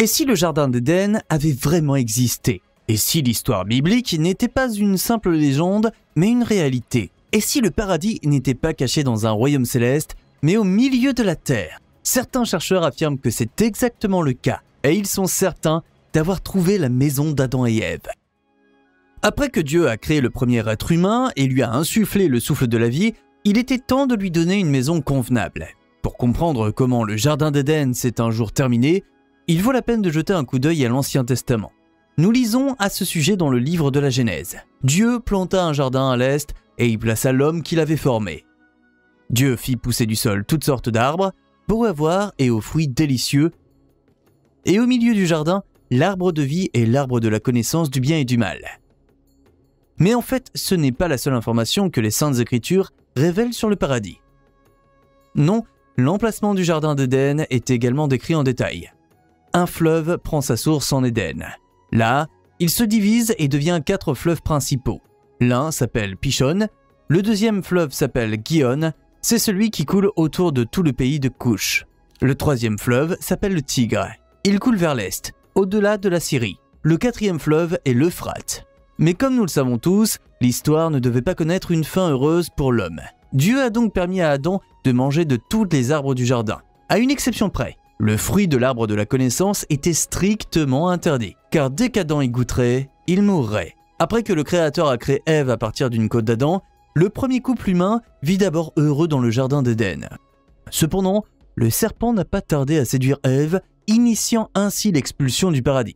Et si le jardin d'Éden avait vraiment existé? Et si l'histoire biblique n'était pas une simple légende, mais une réalité? Et si le paradis n'était pas caché dans un royaume céleste, mais au milieu de la terre? Certains chercheurs affirment que c'est exactement le cas, et ils sont certains d'avoir trouvé la maison d'Adam et Ève. Après que Dieu a créé le premier être humain et lui a insufflé le souffle de la vie, il était temps de lui donner une maison convenable. Pour comprendre comment le jardin d'Éden s'est un jour terminé, il vaut la peine de jeter un coup d'œil à l'Ancien Testament. Nous lisons à ce sujet dans le livre de la Genèse. Dieu planta un jardin à l'est et y plaça l'homme qu'il avait formé. Dieu fit pousser du sol toutes sortes d'arbres, beaux à voir et aux fruits délicieux. Et au milieu du jardin, l'arbre de vie et l'arbre de la connaissance du bien et du mal. Mais en fait, ce n'est pas la seule information que les Saintes Écritures révèlent sur le paradis. Non, l'emplacement du jardin d'Éden est également décrit en détail. Un fleuve prend sa source en Éden. Là, il se divise et devient 4 fleuves principaux. L'un s'appelle Pishon, le deuxième fleuve s'appelle Gihon, c'est celui qui coule autour de tout le pays de Couche. Le troisième fleuve s'appelle le Tigre. Il coule vers l'est, au-delà de la Syrie. Le quatrième fleuve est l'Euphrate. Mais comme nous le savons tous, l'histoire ne devait pas connaître une fin heureuse pour l'homme. Dieu a donc permis à Adam de manger de tous les arbres du jardin, à une exception près. Le fruit de l'arbre de la connaissance était strictement interdit, car dès qu'Adam y goûterait, il mourrait. Après que le Créateur a créé Ève à partir d'une côte d'Adam, le premier couple humain vit d'abord heureux dans le jardin d'Éden. Cependant, le serpent n'a pas tardé à séduire Ève, initiant ainsi l'expulsion du paradis.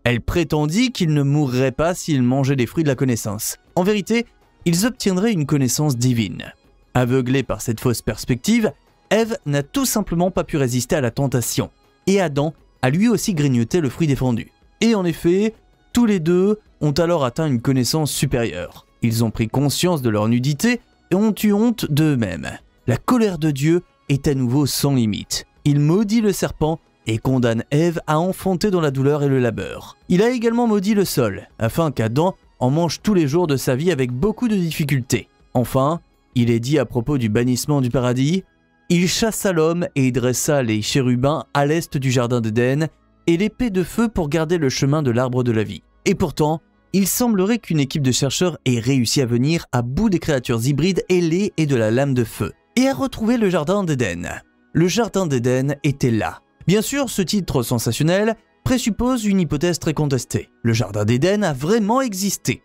Elle prétendit qu'ils ne mourraient pas s'ils mangeaient des fruits de la connaissance. En vérité, ils obtiendraient une connaissance divine. Aveuglée par cette fausse perspective, Ève n'a tout simplement pas pu résister à la tentation, et Adam a lui aussi grignoté le fruit défendu. Et en effet, tous les deux ont alors atteint une connaissance supérieure. Ils ont pris conscience de leur nudité et ont eu honte d'eux-mêmes. La colère de Dieu est à nouveau sans limite. Il maudit le serpent et condamne Ève à enfanter dans la douleur et le labeur. Il a également maudit le sol, afin qu'Adam en mange tous les jours de sa vie avec beaucoup de difficultés. Enfin, il est dit à propos du bannissement du paradis: il chassa l'homme et dressa les chérubins à l'est du jardin d'Éden et l'épée de feu pour garder le chemin de l'arbre de la vie. Et pourtant, il semblerait qu'une équipe de chercheurs ait réussi à venir à bout des créatures hybrides ailées et de la lame de feu, et à retrouver le jardin d'Éden. Le jardin d'Éden était là. Bien sûr, ce titre sensationnel présuppose une hypothèse très contestée. Le jardin d'Éden a vraiment existé.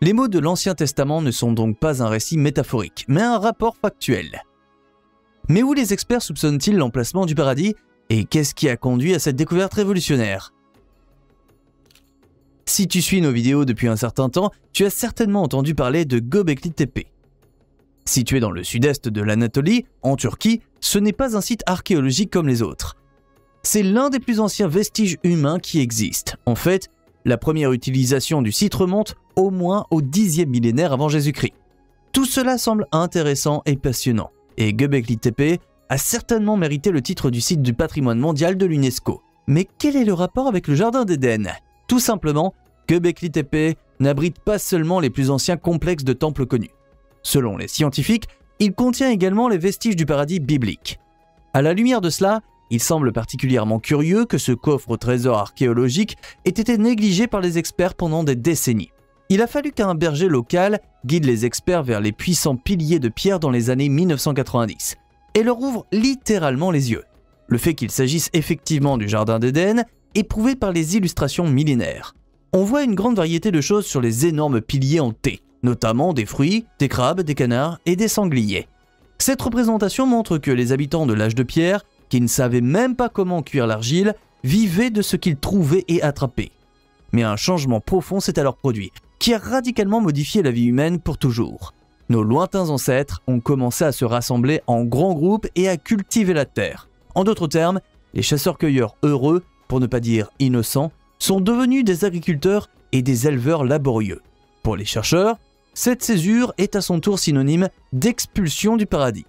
Les mots de l'Ancien Testament ne sont donc pas un récit métaphorique, mais un rapport factuel. Mais où les experts soupçonnent-ils l'emplacement du paradis, et qu'est-ce qui a conduit à cette découverte révolutionnaire? Si tu suis nos vidéos depuis un certain temps, tu as certainement entendu parler de Göbekli Tepe. Situé dans le sud-est de l'Anatolie, en Turquie, ce n'est pas un site archéologique comme les autres. C'est l'un des plus anciens vestiges humains qui existent. En fait, la première utilisation du site remonte au moins au 10e millénaire avant Jésus-Christ. Tout cela semble intéressant et passionnant, et Göbekli Tepe a certainement mérité le titre du site du patrimoine mondial de l'UNESCO. Mais quel est le rapport avec le jardin d'Éden? Tout simplement, Göbekli Tepe n'abrite pas seulement les plus anciens complexes de temples connus. Selon les scientifiques, il contient également les vestiges du paradis biblique. À la lumière de cela, il semble particulièrement curieux que ce coffre au trésor archéologique ait été négligé par les experts pendant des décennies. Il a fallu qu'un berger local guide les experts vers les puissants piliers de pierre dans les années 1990 et leur ouvre littéralement les yeux. Le fait qu'il s'agisse effectivement du jardin d'Éden est prouvé par les illustrations millénaires. On voit une grande variété de choses sur les énormes piliers en T, notamment des fruits, des crabes, des canards et des sangliers. Cette représentation montre que les habitants de l'âge de pierre, qui ne savaient même pas comment cuire l'argile, vivaient de ce qu'ils trouvaient et attrapaient. Mais un changement profond s'est alors produit, qui a radicalement modifié la vie humaine pour toujours. Nos lointains ancêtres ont commencé à se rassembler en grands groupes et à cultiver la terre. En d'autres termes, les chasseurs-cueilleurs heureux, pour ne pas dire innocents, sont devenus des agriculteurs et des éleveurs laborieux. Pour les chercheurs, cette césure est à son tour synonyme d'expulsion du paradis.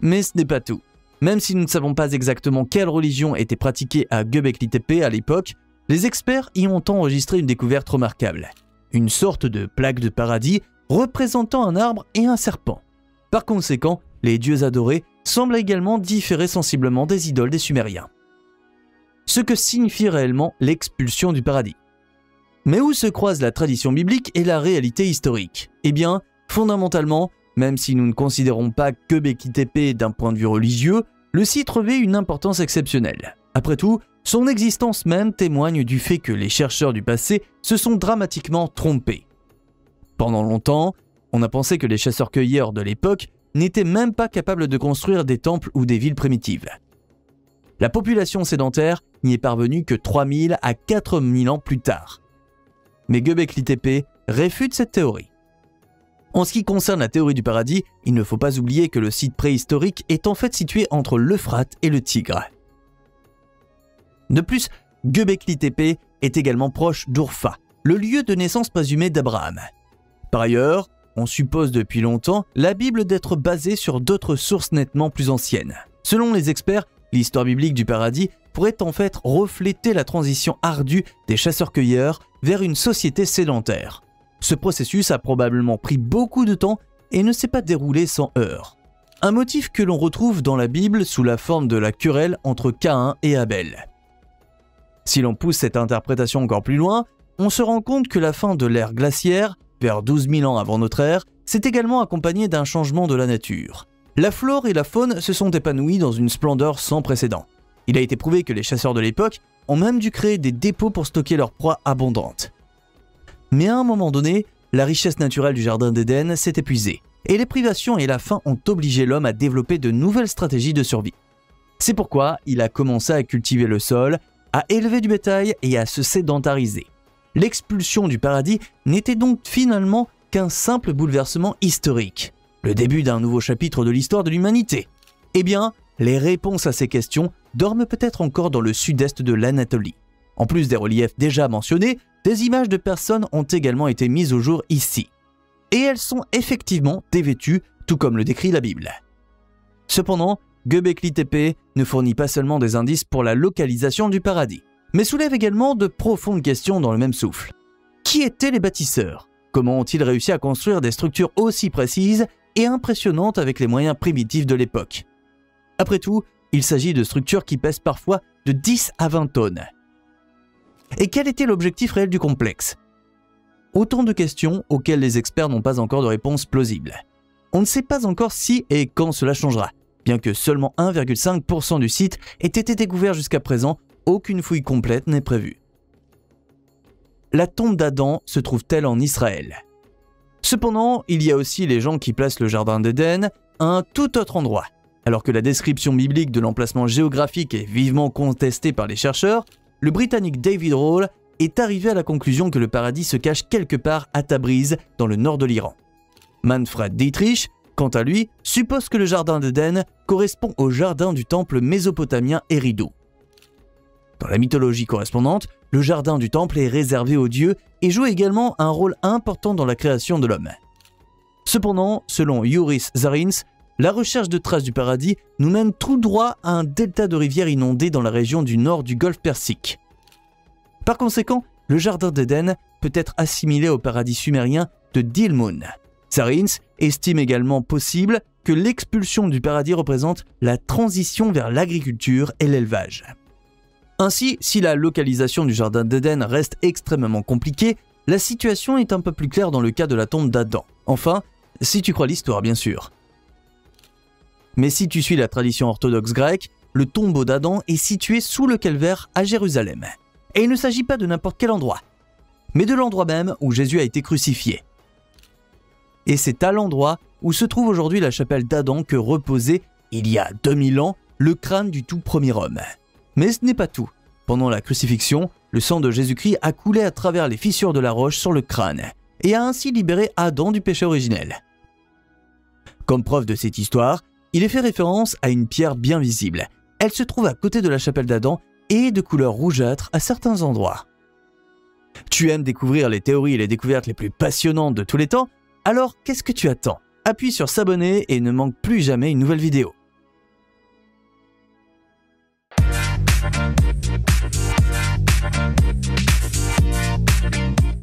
Mais ce n'est pas tout. Même si nous ne savons pas exactement quelle religion était pratiquée à Göbekli Tepe à l'époque, les experts y ont enregistré une découverte remarquable. Une sorte de plaque de paradis représentant un arbre et un serpent. Par conséquent, les dieux adorés semblent également différer sensiblement des idoles des Sumériens. ce que signifie réellement l'expulsion du paradis. Mais où se croise la tradition biblique et la réalité historique? Eh bien, fondamentalement, même si nous ne considérons pas Göbekli Tepe d'un point de vue religieux, le site revêt une importance exceptionnelle. Après tout, son existence même témoigne du fait que les chercheurs du passé se sont dramatiquement trompés. Pendant longtemps, on a pensé que les chasseurs-cueilleurs de l'époque n'étaient même pas capables de construire des temples ou des villes primitives. La population sédentaire n'y est parvenue que 3000 à 4000 ans plus tard. Mais Göbekli Tepe réfute cette théorie. En ce qui concerne la théorie du paradis, il ne faut pas oublier que le site préhistorique est en fait situé entre l'Euphrate et le Tigre. De plus, Göbekli Tepe est également proche d'Urfa, le lieu de naissance présumé d'Abraham. Par ailleurs, on suppose depuis longtemps la Bible d'être basée sur d'autres sources nettement plus anciennes. Selon les experts, l'histoire biblique du paradis pourrait en fait refléter la transition ardue des chasseurs-cueilleurs vers une société sédentaire. Ce processus a probablement pris beaucoup de temps et ne s'est pas déroulé sans heurts. Un motif que l'on retrouve dans la Bible sous la forme de la querelle entre Caïn et Abel. Si l'on pousse cette interprétation encore plus loin, on se rend compte que la fin de l'ère glaciaire, vers 12 000 ans avant notre ère, s'est également accompagnée d'un changement de la nature. La flore et la faune se sont épanouies dans une splendeur sans précédent. Il a été prouvé que les chasseurs de l'époque ont même dû créer des dépôts pour stocker leurs proies abondantes. Mais à un moment donné, la richesse naturelle du jardin d'Éden s'est épuisée, et les privations et la faim ont obligé l'homme à développer de nouvelles stratégies de survie. C'est pourquoi il a commencé à cultiver le sol, à élever du bétail et à se sédentariser. L'expulsion du paradis n'était donc finalement qu'un simple bouleversement historique, le début d'un nouveau chapitre de l'histoire de l'humanité. Eh bien, les réponses à ces questions dorment peut-être encore dans le sud-est de l'Anatolie. En plus des reliefs déjà mentionnés, des images de personnes ont également été mises au jour ici. Et elles sont effectivement dévêtues, tout comme le décrit la Bible. Cependant, Göbekli Tepe ne fournit pas seulement des indices pour la localisation du paradis, mais soulève également de profondes questions dans le même souffle. Qui étaient les bâtisseurs? Comment ont-ils réussi à construire des structures aussi précises et impressionnantes avec les moyens primitifs de l'époque? Après tout, il s'agit de structures qui pèsent parfois de 10 à 20 tonnes. Et quel était l'objectif réel du complexe? Autant de questions auxquelles les experts n'ont pas encore de réponse plausible. On ne sait pas encore si et quand cela changera. Bien que seulement 1,5% du site ait été découvert jusqu'à présent, aucune fouille complète n'est prévue. La tombe d'Adam se trouve-t-elle en Israël? Cependant, il y a aussi les gens qui placent le jardin d'Éden à un tout autre endroit. Alors que la description biblique de l'emplacement géographique est vivement contestée par les chercheurs, le Britannique David Rohl est arrivé à la conclusion que le paradis se cache quelque part à Tabriz, dans le nord de l'Iran. Manfred Dietrich, quant à lui, suppose que le jardin d'Éden correspond au jardin du temple mésopotamien Eridu. Dans la mythologie correspondante, le jardin du temple est réservé aux dieux et joue également un rôle important dans la création de l'homme. Cependant, selon Yuris Zarins, la recherche de traces du paradis nous mène tout droit à un delta de rivières inondées dans la région du nord du golfe Persique. Par conséquent, le jardin d'Éden peut être assimilé au paradis sumérien de Dilmun. Zarins estime également possible que l'expulsion du paradis représente la transition vers l'agriculture et l'élevage. Ainsi, si la localisation du jardin d'Éden reste extrêmement compliquée, la situation est un peu plus claire dans le cas de la tombe d'Adam. Enfin, si tu crois l'histoire bien sûr. Mais si tu suis la tradition orthodoxe grecque, le tombeau d'Adam est situé sous le calvaire à Jérusalem. Et il ne s'agit pas de n'importe quel endroit, mais de l'endroit même où Jésus a été crucifié. Et c'est à l'endroit où se trouve aujourd'hui la chapelle d'Adam que reposait, il y a 2000 ans, le crâne du tout premier homme. Mais ce n'est pas tout. Pendant la crucifixion, le sang de Jésus-Christ a coulé à travers les fissures de la roche sur le crâne, et a ainsi libéré Adam du péché originel. Comme preuve de cette histoire, il est fait référence à une pierre bien visible. Elle se trouve à côté de la chapelle d'Adam et est de couleur rougeâtre à certains endroits. Tu aimes découvrir les théories et les découvertes les plus passionnantes de tous les temps? Alors qu'est-ce que tu attends? Appuie sur s'abonner et ne manque plus jamais une nouvelle vidéo.